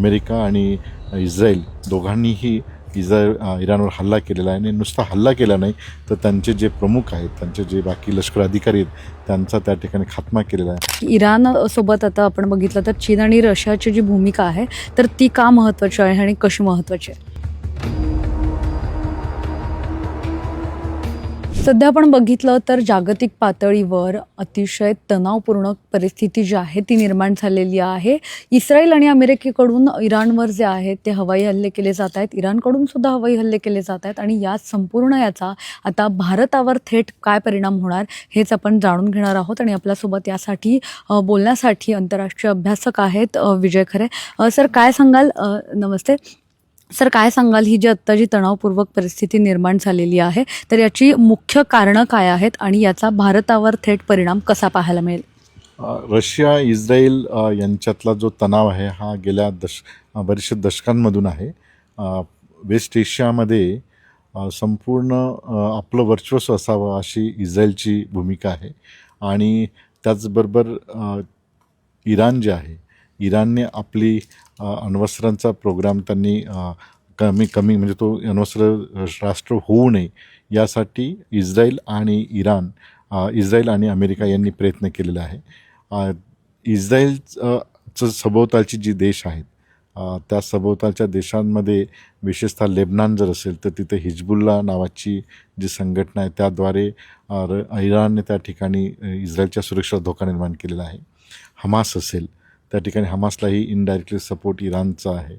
America आणि Israel दोघांनीही इराणवर हल्ला केलेला आहे आणि नुसता हल्ला केला नाही तर त्यांचे जे प्रमुख आहेत, त्यांचे जे बाकी लष्कर अधिकारी आहेत त्यांचा त्या ठिकाणी खात्मा केलेला आहे. इराण सोबत आता आपण बघितलं तर चीन आणि रशियाची जी भूमिका आहे तर ती का महत्त्वाची आहे आणि कशी महत्त्वाची आहे? सध्या आपण बघितलं तर जागतिक पातळीवर अतिशय तणावपूर्ण परिस्थिती जी आहे ती निर्माण झालेली आहे. इस्रायल आणि अमेरिकेकडून इराणवर जे आहे ते हवाई हल्ले केले जात आहेत, इराणकडून सुद्धा हवाई हल्ले केले जात आहेत आणि या संपूर्ण याचा आता भारतावर थेट काय परिणाम होणार हेच आपण जाणून घेणार आहोत. आणि आपल्यासोबत यासाठी बोलण्यासाठी आंतरराष्ट्रीय अभ्यासक आहेत विजय खरे. सर काय सांगाल? नमस्ते सर, काय सांगाल ही जी आत्ता जी तणावपूर्वक परिस्थिती निर्माण झालेली आहे तर याची मुख्य कारणं काय आहेत आणि याचा भारतावर थेट परिणाम कसा पाहायला मिळेल? रशिया इस्रायल यांच्यातला जो तणाव आहे हा गेल्या बऱ्याचशा दशकांमधून आहे. वेस्ट एशियामध्ये संपूर्ण आपलं वर्चस्व असावं अशी इस्रायलची भूमिका आहे. आणि त्याचबरोबर इराण जे आहे, इराणने आपली अण्वस्त्रांचा प्रोग्राम त्यांनी कमी म्हणजे तो अण्वस्त्र राष्ट्र होऊ नये यासाठी इस्रायल आणि अमेरिका यांनी प्रयत्न केलेला आहे. इस्रायलचं सभोवतालची जी देश आहेत त्या सभोवतालच्या देशांमध्ये विशेषतः लेबनान जर असेल तर तिथे हिजबुल्ला नावाची जी संघटना आहे त्याद्वारे इराणने त्या ठिकाणी इस्रायलच्या सुरक्षेला धोका निर्माण केलेला आहे. हमास असेल त्या ठिकाणी हमासलाही इनडायरेक्टली सपोर्ट इराणचा आहे.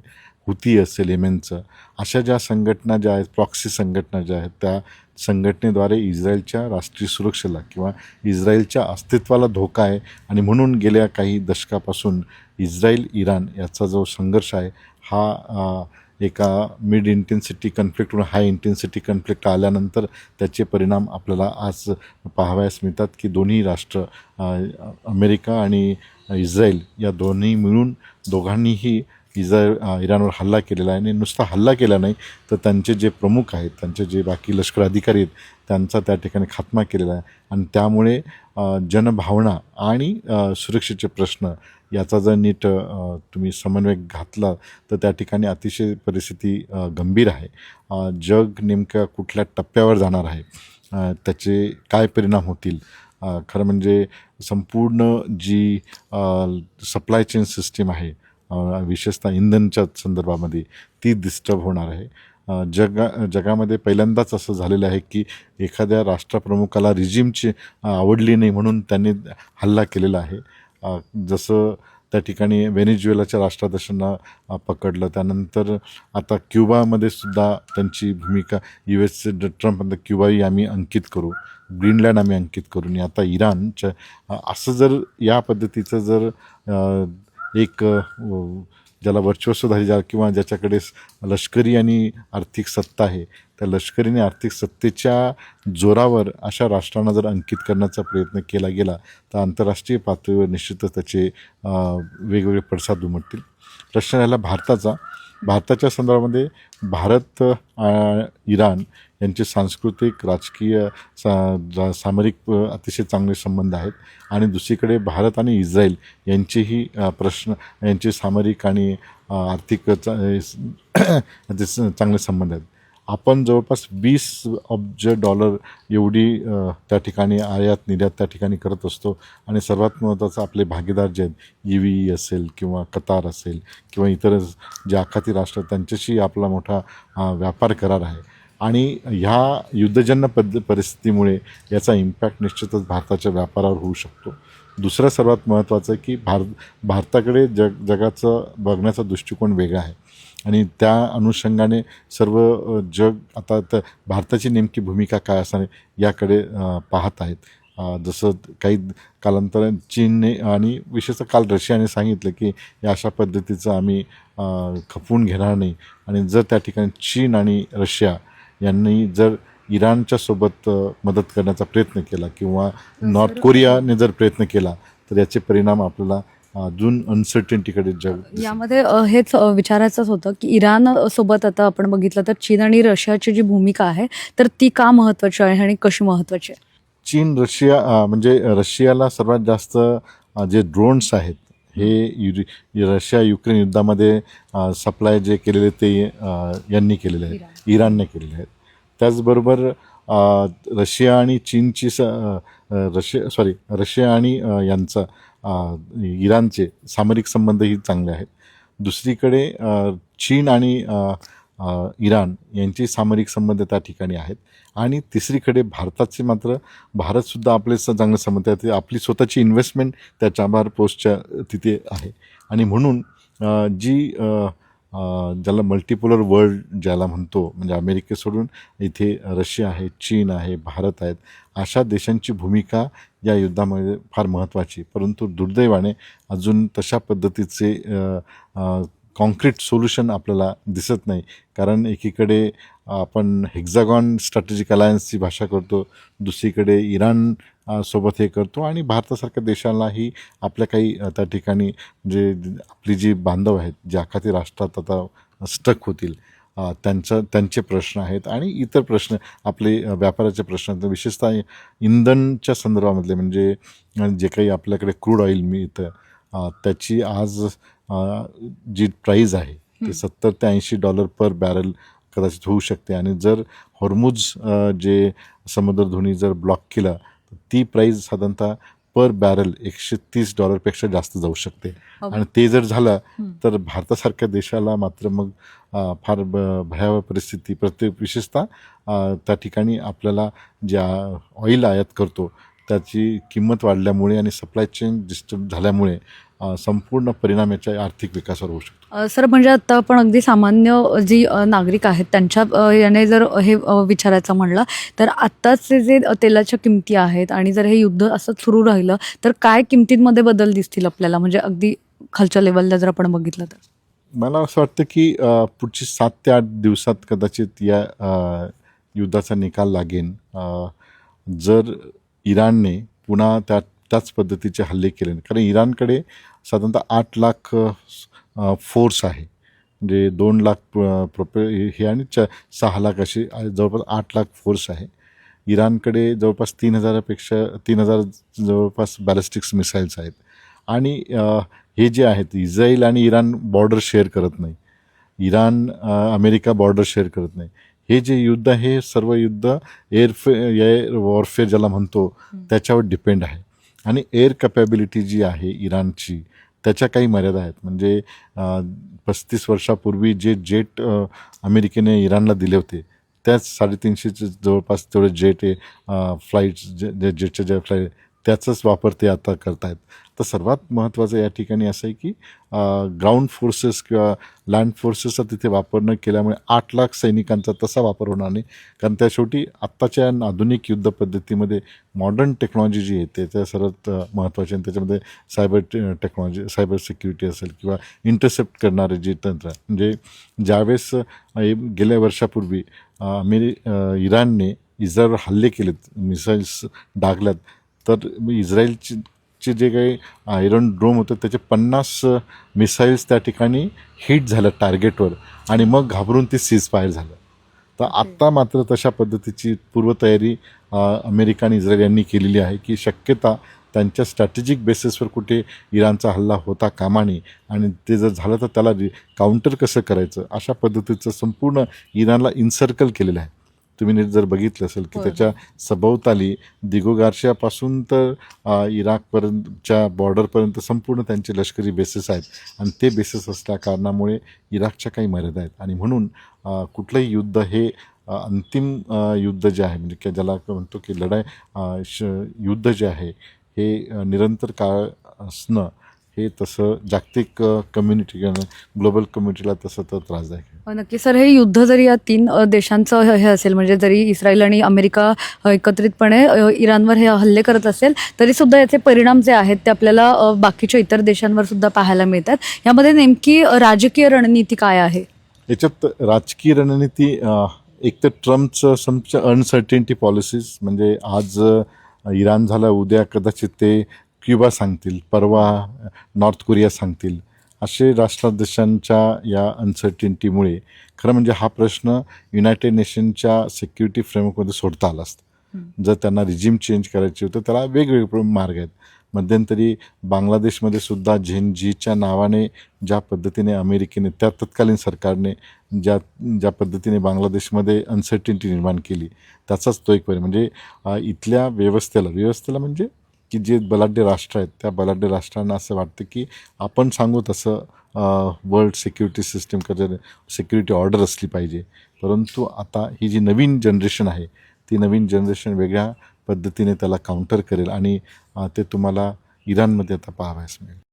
हुती असेल येमेनचं, अशा ज्या संघटना ज्या आहेत, प्रॉक्सी संघटना ज्या आहेत, त्या संघटनेद्वारे इस्रायलच्या राष्ट्रीय सुरक्षेला किंवा इस्रायलच्या अस्तित्वाला धोका आहे. आणि म्हणून गेल्या काही दशकापासून इस्रायल इराण याचा जो संघर्ष आहे हा एका मिड इंटेन्सिटी कन्फ्लिक्टवरून हाय इंटेन्सिटी कन्फ्लिक्ट आल्यानंतर त्याचे परिणाम आपल्याला आज पाहावयास मिळतात की दोन्ही राष्ट्र अमेरिका आणि इस्रायल या दोघांनीही इराणवर हल्ला केलेला आहे आणि नुसता हल्ला केला नाही तर त्यांचे जे प्रमुख आहेत, त्यांचे जे बाकी लष्कर अधिकारी आहेत त्यांचा त्या ठिकाणी खात्मा केलेला आहे. आणि त्यामुळे जनभावना आणि सुरक्षेचे प्रश्न याचा जर नीट तुम्ही समन्वय घातला तर त्या ठिकाणी अतिशय परिस्थिती गंभीर आहे. जग नेमक्या कुठल्या टप्प्यावर जाणार आहे, त्याचे काय परिणाम होतील, खरं म्हणजे संपूर्ण जी सप्लाय चेन सिस्टीम आहे विशेषतः इंधनच्या संदर्भामध्ये ती डिस्टर्ब होणार आहे. जगामध्ये पहिल्यांदाच असं झालेलं आहे की एखाद्या राष्ट्रप्रमुखाला रिजिमची आवडली नाही म्हणून त्यांनी हल्ला केलेला आहे. जसं त्या ठिकाणी व्हेनेझुएलाच्या राष्ट्राध्यक्षांना पकडलं, त्यानंतर आता क्युबामध्ये सुद्धा त्यांची भूमिका US ट्रम्प म्हणतात क्युबाही आम्ही अंकित करू, ग्रीनलँड आम्ही अंकित करू. आणि आता इराणच्या असं जर या पद्धतीचं जर एक ज्याला वर्चस्वधारी किंवा ज्याच्याकडे लष्करी आणि आर्थिक सत्ता आहे त्या लष्करी आणि आर्थिक सत्तेच्या जोरावर अशा राष्ट्रांना जर अंकित करण्याचा प्रयत्न केला गेला तर आंतरराष्ट्रीय पातळीवर निश्चितच त्याचे वेगवेगळे पडसाद उमटतील. प्रश्न राहिला भारताच्या संदर्भामध्ये भारत इराण यांचे सांस्कृतिक, राजकीय, सामरिक अतिशय चांगले संबंध आहेत. आणि दुसरीकडे भारत आणि इस्रायल यांचेही प्रश्न, यांचे सामरिक आणि आर्थिक चांगले संबंध आहेत. आपण जवळपास $20 अब्ज एवढी त्या ठिकाणी आयात निर्यात त्या ठिकाणी करत असतो. आणि सर्वात महत्त्वाचं आपले भागीदार जे आहेत UAE असेल किंवा कतार असेल किंवा इतर जे आखाती राष्ट्र त्यांच्याशी आपला मोठा व्यापार करार आहे. आणि ह्या युद्धजन्य परिस्थितीमुळे याचा इम्पॅक्ट निश्चितच भारताच्या व्यापारावर होऊ शकतो. दुसरं सर्वात महत्त्वाचं की भारताकडे जगाचं बघण्याचा दृष्टिकोन वेगळा आहे आणि त्या अनुषंगाने सर्व जग आता तर भारताची नेमकी भूमिका काय असणार याकडे पाहत आहेत. जसं काही कालांतराने चीनने आणि विशेषतः काल रशियाने सांगितलं की या अशा पद्धतीचं आम्ही खपवून घेणार नाही. आणि जर त्या ठिकाणी चीन आणि रशिया यांनी जर इराणच्या सोबत मदत करण्याचा प्रयत्न केला किंवा नॉर्थ कोरियाने जर प्रयत्न केला तर याचे परिणाम आपल्याला अजून अनसर्टिनिटीकडे जग. यामध्ये हेच विचारायचंच होतं की इराण सोबत आता आपण बघितलं तर चीन आणि रशियाची जी भूमिका आहे तर ती का महत्त्वाची आहे आणि कशी महत्त्वाची आहे? चीन रशिया म्हणजे रशियाला सर्वात जास्त जे ड्रोन्स आहेत हे रशिया युक्रेन युद्धामध्ये सप्लाय जे केलेले ते यांनी केलेले आहेत, इराणने केलेले आहेत. त्याचबरोबर रशिया आणि चीनची रशिया आणि यांचा इराणचे सामरिक संबंधही चांगले आहेत. दुसरीकडे चीन आणि इराण यांचे सामरिक संबंध त्या ठिकाणी आहेत. आणि तिसरीकडे भारताचे मात्र भारतसुद्धा आपले चांगले संबंध आहेत. आपली स्वतःची इन्व्हेस्टमेंट त्या चाबार पोस्टच्या तिथे आहे. आणि म्हणून जी ज्याला मल्टिपोलर वर्ल्ड ज्याला म्हणतो, म्हणजे अमेरिके सोडून इथे रशिया आहे, चीन आहे, भारत आहेत, अशा देशांची भूमिका या युद्धामध्ये फार महत्त्वाची. परंतु दुर्दैवाने अजून तशा पद्धतीचे कॉन्क्रीट सोल्युशन आपल्याला दिसत नाही. कारण एकीकडे आपण हेक्झागॉन स्ट्रॅटेजिक अलायन्सची भाषा करतो, दुसरीकडे इराण सोबत हे करतो, आणि भारतासारख्या देशालाही आपल्या काही त्या ठिकाणी म्हणजे आपली जी बांधव आहेत, जे आखाती राष्ट्रात आता स्टक होतील, त्यांचे प्रश्न आहेत. आणि इतर प्रश्न आपले व्यापाराचे प्रश्न आहेत, विशेषतः इंधनच्या संदर्भामधले. म्हणजे जे काही आपल्याकडे क्रूड ऑइल मिळतं त्याची आज जी प्राईज आहे ते $70 ते $80 पर बॅरल कदाचित होऊ शकते. आणि जर हॉर्मुझ जे समुद्रधुनी जर ब्लॉक केला तर ती प्राईज साधारणतः पर बॅरल $130 जास्त जाऊ शकते. आणि ते जर झालं तर भारतासारख्या देशाला मात्र मग फार भयावह परिस्थिती, विशेषतः त्या ठिकाणी आपल्याला ज्या ऑइल आयात करतो त्याची किंमत वाढल्यामुळे आणि सप्लाय चेन डिस्टर्ब झाल्यामुळे संपूर्ण परिणाम याच्या आर्थिक विकासावर होऊ शकतो. सर, म्हणजे आता आपण अगदी सामान्य जी नागरिक आहेत त्यांच्या याने जर हे विचारायचं म्हणलं तर आत्ताचे जे तेलाच्या किमती आहेत आणि जर हे युद्ध असं सुरू राहिलं तर काय किमतींमध्ये बदल दिसतील आपल्याला, म्हणजे अगदी खालच्या लेवलला जर आपण बघितलं तर? मला असं वाटतं की पुढची 7 ते 8 दिवसात कदाचित या युद्धाचा निकाल लागेल. जर इराणने पुन्हा त्याच पद्धतीचे हल्ले केले, कारण इराणकडे साधारणतः 8 लाख फोर्स आहे, म्हणजे 2 लाख हे आणि 6 लाख असे जवळपास 8 लाख फोर्स आहे. इराणकडे जवळपास 3,000 जवळपास बॅलिस्टिक्स मिसाईल्स आहेत. आणि हे जे आहेत, इस्रायल आणि इराण बॉर्डर शेअर करत नाही, इराण अमेरिका बॉर्डर शेअर करत नाही. हे जे युद्ध आहे हे सर्व युद्ध एअर वॉरफेअर ज्याला म्हणतो त्याच्यावर डिपेंड आहे. आणि एअर कॅपॅबिलिटी जी आहे इराणची त्याच्या काही मर्यादा आहेत. म्हणजे 35 वर्षापूर्वी जे जेट अमेरिकेने इराणला दिले होते त्याच 350 जवळपास तेवढे जेट फ्लाईट्स जेटच्या ज्या फ्लाईट त्याचाच वापर ते आता करत आहेत. तर सर्वात महत्त्वाचं या ठिकाणी असं आहे की ग्राउंड फोर्सेस किंवा लँड फोर्सेसचा तिथे वापर न केल्यामुळे 8 लाख सैनिकांचा तसा वापर होणार नाही. कारण त्या शेवटी आत्ताच्या आधुनिक युद्ध पद्धतीमध्ये मॉडर्न टेक्नॉलॉजी जी आहे त्या सर्वात महत्त्वाची, आणि त्याच्यामध्ये सायबर टेक्नॉलॉजी, सायबर सिक्युरिटी असेल किंवा इंटरसेप्ट करणारे जे तंत्र. म्हणजे ज्यावेळेस गेल्या वर्षापूर्वी इराणने इस्रायलवर हल्ले केलेत, मिसाईल्स डागल्यात, तर इस्रायलचे जे काही आयरन ड्रोम होतं त्याचे 50 मिसाईल्स त्या ठिकाणी हिट झालं टार्गेटवर, आणि मग घाबरून ते सीजफायर झालं. तर आत्ता मात्र तशा पद्धतीची पूर्वतयारी अमेरिका आणि इस्रायल यांनी केलेली आहे की शक्यता त्यांच्या स्ट्रॅटेजिक बेसिसवर कुठे इराणचा हल्ला होता कामा नये, आणि ते जर झालं तर त्याला काउंटर कसं करायचं अशा पद्धतीचं संपूर्ण इराणला इन्सर्कल केलेलं आहे. तुम्ही जर बघितलं असेल की त्याच्या सभोवताली दिगोगार्शियापासून तर इराकपर्यंतच्या बॉर्डरपर्यंत संपूर्ण त्यांचे लष्करी बेसेस आहेत, आणि ते बेसेस असल्या कारणामुळे इराकच्या काही मर्यादा आहेत. आणि म्हणून कुठलंही युद्ध हे अंतिम युद्ध जे आहे, म्हणजे ज्याला म्हणतो की युद्ध जे आहे हे निरंतर काळ असणं हे तसं जागतिक कम्युनिटी ग्लोबल कम्युनिटीला तसं तर त्रासदायक आहे. नक्की सर, हे युद्ध जरी या 3 देशांचं हे असेल, म्हणजे जरी इस्रायल आणि अमेरिका एकत्रितपणे इराणवर हे हल्ले करत असेल तरी सुद्धा याचे परिणाम जे आहेत ते आपल्याला बाकीच्या इतर देशांवर सुद्धा पाहायला मिळतात. यामध्ये नेमकी राजकीय रणनीती काय आहे? याच्यात राजकीय रणनीती एक तर ट्रम्पचं अनसर्टेनिटी पॉलिसीज, म्हणजे आज इराण झालं, उद्या कदाचित ते क्युबा सांगतील, परवा नॉर्थ कोरिया सांगतील. असे राष्ट्राध्यक्षांच्या या अनसर्टिनिटीमुळे खरं म्हणजे हा प्रश्न युनायटेड नेशनच्या सिक्युरिटी फ्रेमवर्कमध्ये सोडता आला असता. जर त्यांना रिजिम चेंज करायचे होतं त्याला वेगवेगळे मार्ग आहेत. मध्यंतरी बांगलादेशमध्ये सुद्धा झेनझीच्या नावाने ज्या पद्धतीने अमेरिकेने त्या तत्कालीन सरकारने ज्या पद्धतीने बांगलादेशमध्ये अनसर्टिनिटी निर्माण केली, त्याचाच तो एक परिणाम. म्हणजे इथल्या व्यवस्थेला म्हणजे की जे बलाढ्य राष्ट्र आहेत त्या बलाढ्य राष्ट्रांना असं वाटतं की आपण सांगू तसं world security system security order असली पाहिजे. परंतु आता ही जी नवीन जनरेशन आहे ती नवीन जनरेशन वेगळ्या पद्धतीने त्याला काउंटर करेल आणि ते तुम्हाला इराणमध्ये आता पाहावयास मिळेल.